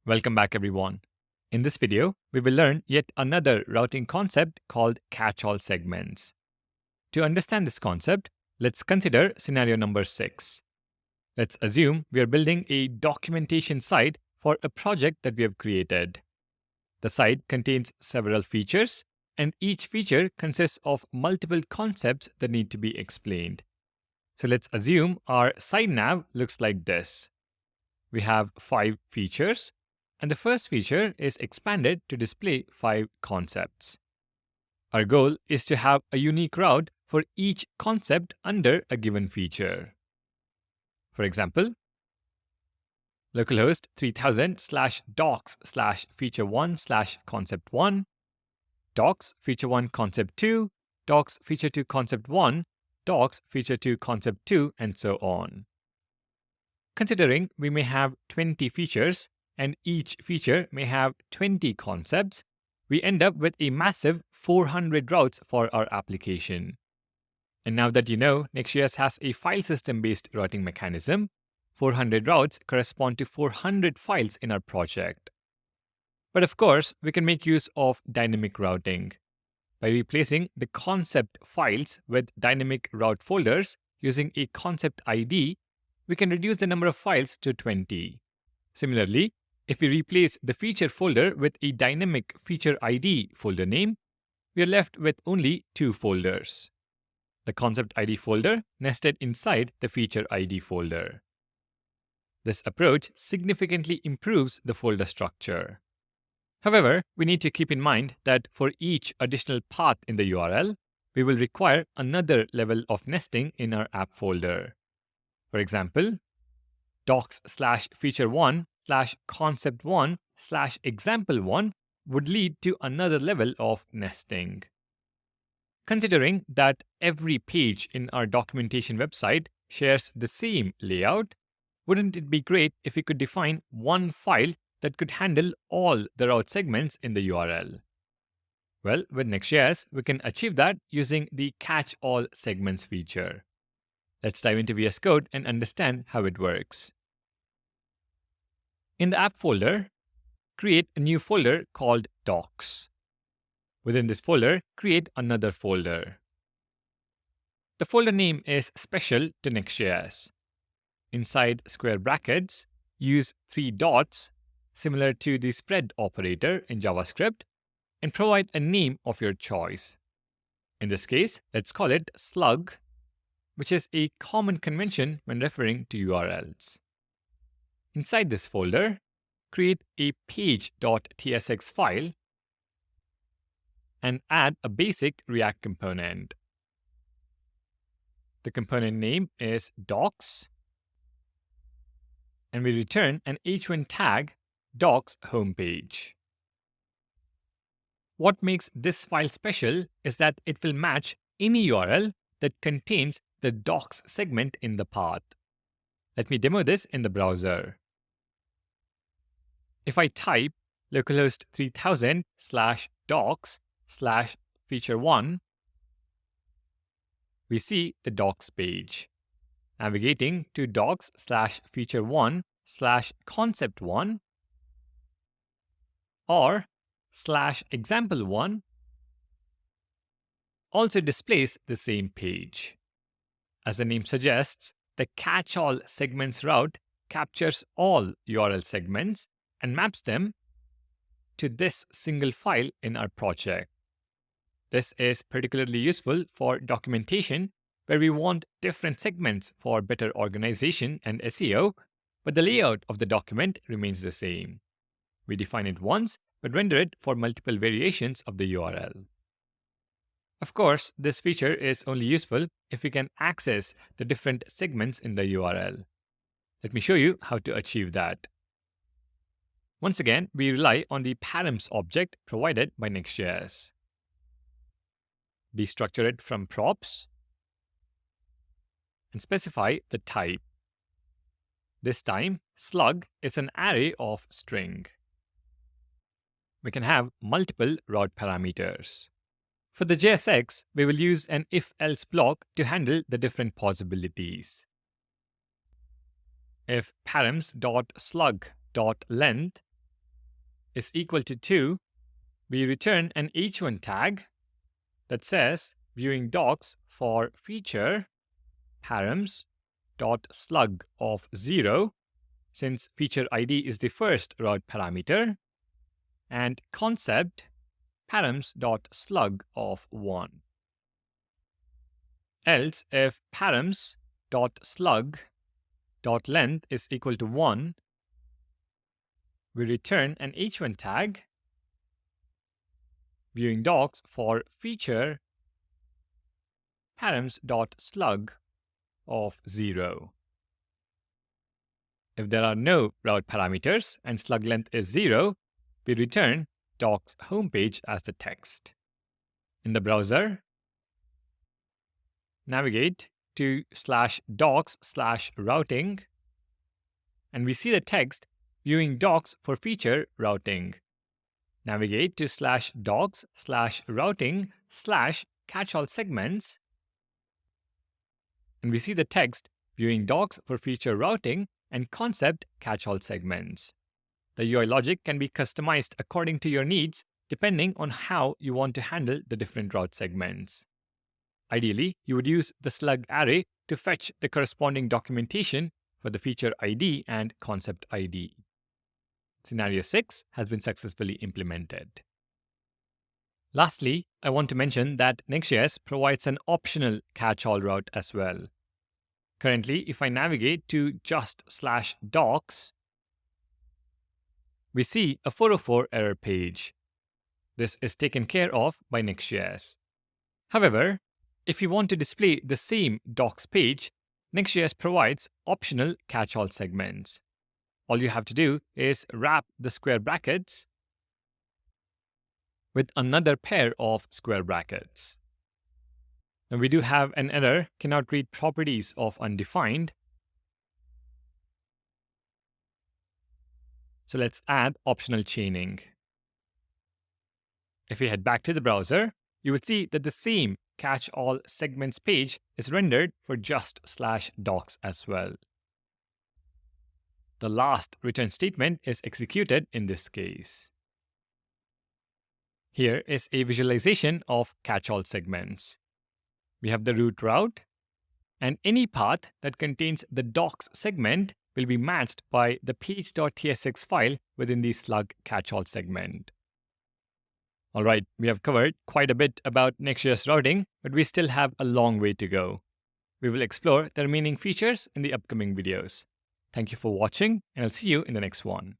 Welcome back, everyone. In this video, we will learn yet another routing concept called catch-all segments. To understand this concept, let's consider scenario number 6. Let's assume we are building a documentation site for a project that we have created. The site contains several features, and each feature consists of multiple concepts that need to be explained. So let's assume our site nav looks like this. We have 5 features, and the first feature is expanded to display 5 concepts. Our goal is to have a unique route for each concept under a given feature. For example, localhost 3000/docs/feature1/concept1, docs feature1 concept 2, docs feature 2 concept 1, docs feature 2 concept 2, and so on. Considering we may have 20 features and each feature may have 20 concepts, we end up with a massive 400 routes for our application. And now that you know Next.js has a file system-based routing mechanism, 400 routes correspond to 400 files in our project. But of course, we can make use of dynamic routing. By replacing the concept files with dynamic route folders using a concept ID, we can reduce the number of files to 20. Similarly, if we replace the feature folder with a dynamic feature ID folder name, we are left with only 2 folders. The concept ID folder nested inside the feature ID folder. This approach significantly improves the folder structure. However, we need to keep in mind that for each additional path in the URL, we will require another level of nesting in our app folder. For example, docs/feature1/concept1/example1 would lead to another level of nesting. Considering that every page in our documentation website shares the same layout, wouldn't it be great if we could define one file that could handle all the route segments in the URL? Well, with Next.js, we can achieve that using the catch-all segments feature. Let's dive into VS Code and understand how it works. In the app folder, create a new folder called docs. Within this folder, create another folder. The folder name is special to Next.js. Inside square brackets, use 3 dots, similar to the spread operator in JavaScript, and provide a name of your choice. In this case, let's call it slug, which is a common convention when referring to URLs. Inside this folder, create a page.tsx file and add a basic React component. The component name is docs, and we return an h1 tag docs homepage. What makes this file special is that it will match any URL that contains the docs segment in the path. Let me demo this in the browser. If I type localhost 3000/docs/feature1, we see the docs page. Navigating to docs/feature1/concept1 or /example1 also displays the same page. As the name suggests, the catch-all segments route captures all URL segments and maps them to this single file in our project. This is particularly useful for documentation where we want different segments for better organization and SEO, but the layout of the document remains the same. We define it once, but render it for multiple variations of the URL. Of course, this feature is only useful if we can access the different segments in the URL. Let me show you how to achieve that. Once again, we rely on the params object provided by Next.js. Destructure it from props and specify the type. This time, slug is an array of string. We can have multiple route parameters. For the JSX, we will use an if-else block to handle the different possibilities. If params.slug.length is equal to 2, we return an h1 tag that says viewing docs for feature params.slug of 0, since feature ID is the first route parameter, and concept params.slug of 1. Else, if params.slug.length is equal to 1, we return an h1 tag viewing docs for feature params.slug of 0. If there are no route parameters and slug length is 0, we return docs homepage as the text. In the browser, navigate to /docs/routing, and we see the text viewing docs for feature routing. Navigate to /docs/routing/catch-all segments, and we see the text viewing docs for feature routing and concept catch-all segments. The UI logic can be customized according to your needs depending on how you want to handle the different route segments. Ideally, you would use the slug array to fetch the corresponding documentation for the feature ID and concept ID. Scenario 6 has been successfully implemented. Lastly, I want to mention that Next.js provides an optional catch-all route as well. Currently, if I navigate to just/docs, we see a 404 error page. This is taken care of by Next.js. However, if you want to display the same docs page, Next.js provides optional catch-all segments. All you have to do is wrap the square brackets with another pair of square brackets. Now we do have an error, cannot read properties of undefined. So let's add optional chaining. If we head back to the browser, you would see that the same catch-all segments page is rendered for just/docs as well. The last return statement is executed in this case. Here is a visualization of catch-all segments. We have the root route, and any path that contains the docs segment will be matched by the page.tsx file within the slug catch-all segment. Alright, we have covered quite a bit about Next.js routing, but we still have a long way to go. We will explore the remaining features in the upcoming videos. Thank you for watching, and I'll see you in the next one.